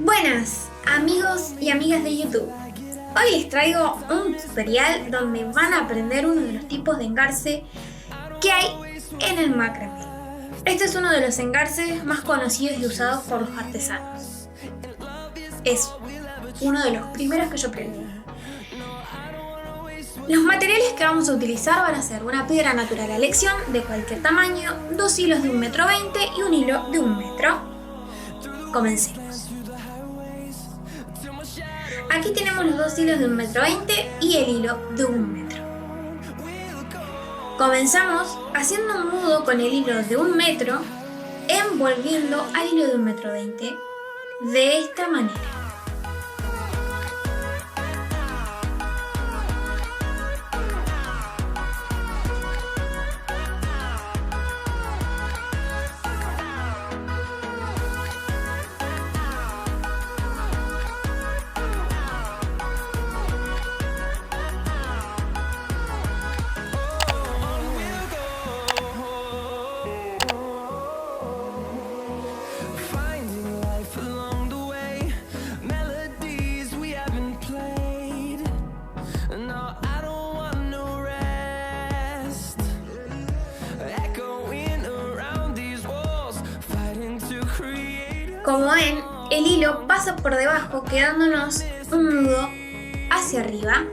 Buenas amigos y amigas de YouTube. Hoy les traigo un tutorial donde van a aprender uno de los tipos de engarce que hay en el macramé. Este es uno de los engarces más conocidos y usados por los artesanos. Es uno de los primeros que yo aprendí. Los materiales que vamos a utilizar van a ser una piedra natural a elección de cualquier tamaño, 2 hilos de 1,20 m y un hilo de 1 metro. Comencemos. Aquí tenemos los 2 hilos de 1,20 m y el hilo de 1 metro. Comenzamos haciendo un nudo con el hilo de 1 metro, envolviendo al hilo de 1,20 m de esta manera. Como ven, el hilo pasa por debajo quedándonos un nudo hacia arriba.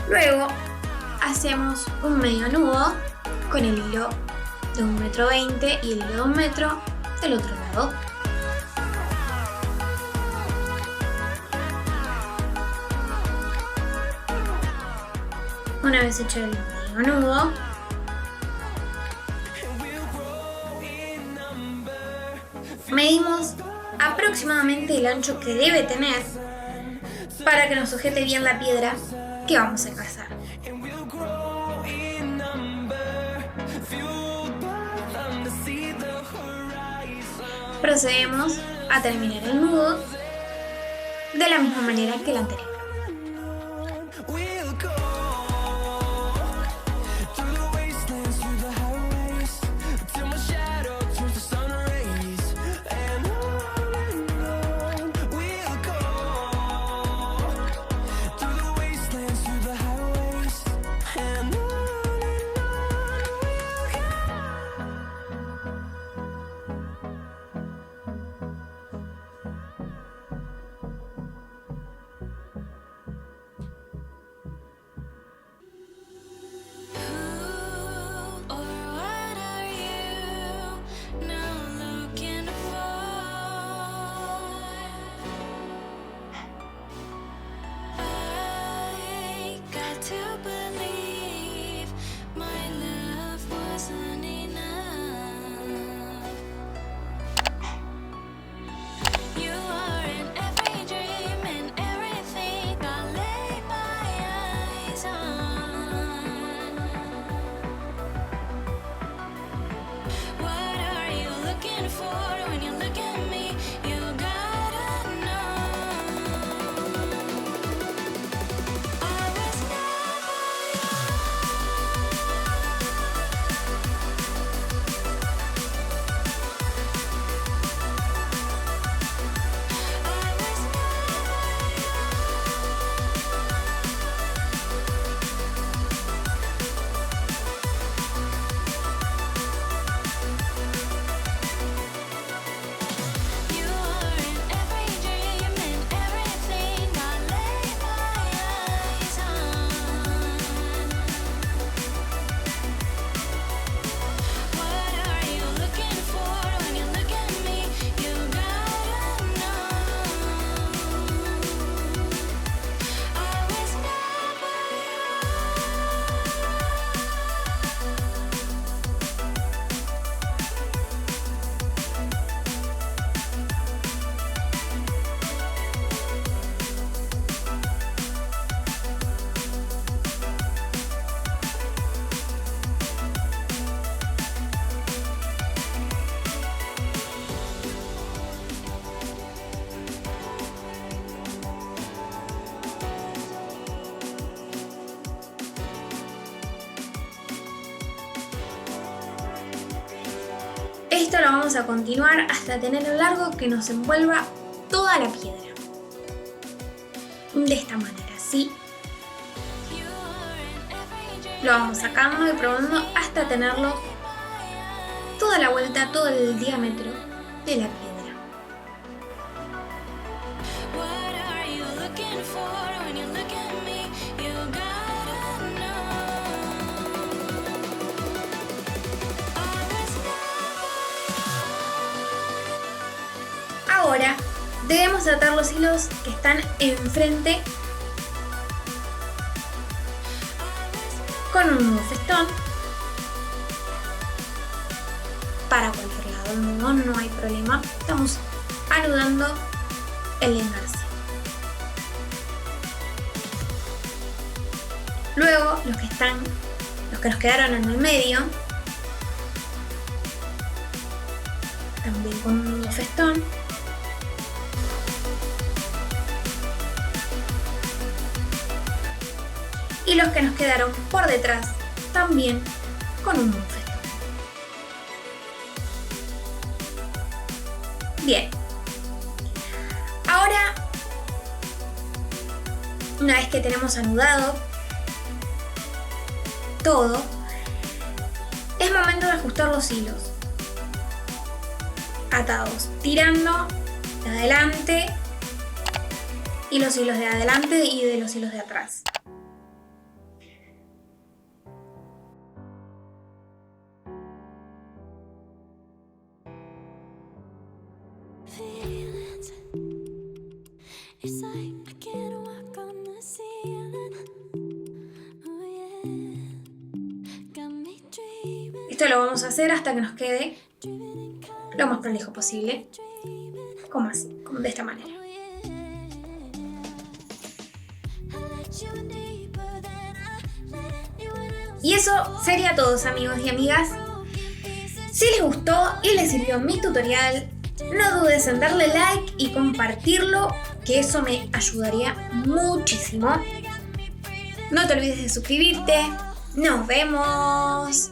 Luego hacemos un medio nudo con el hilo de 1,20 m y el hilo de 1 metro del otro lado. Una vez hecho el medio nudo, medimos aproximadamente el ancho que debe tener para que nos sujete bien la piedra que vamos a engarzar. Procedemos a terminar el nudo de la misma manera que el anterior. Esto lo vamos a continuar hasta tener un largo que nos envuelva toda la piedra. De esta manera, ¿sí? Lo vamos sacando y probando hasta tenerlo toda la vuelta, todo el diámetro de la piedra. Ahora debemos atar los hilos que están enfrente con un nudo festón para cualquier lado del nudo, no hay problema. Estamos anudando el engarce. Luego los que nos quedaron en el medio, también con un nudo festón. Y los que nos quedaron por detrás, también con un nudo festón. Bien. Ahora, una vez que tenemos anudado todo, es momento de ajustar los hilos. Atados, tirando de adelante y los hilos de adelante y de los hilos de atrás. Esto lo vamos a hacer hasta que nos quede lo más prolijo posible, como así, como de esta manera. Y eso sería todo, amigos y amigas. Si les gustó y les sirvió mi tutorial, no dudes en darle like y compartirlo, que eso me ayudaría muchísimo. No te olvides de suscribirte. ¡Nos vemos!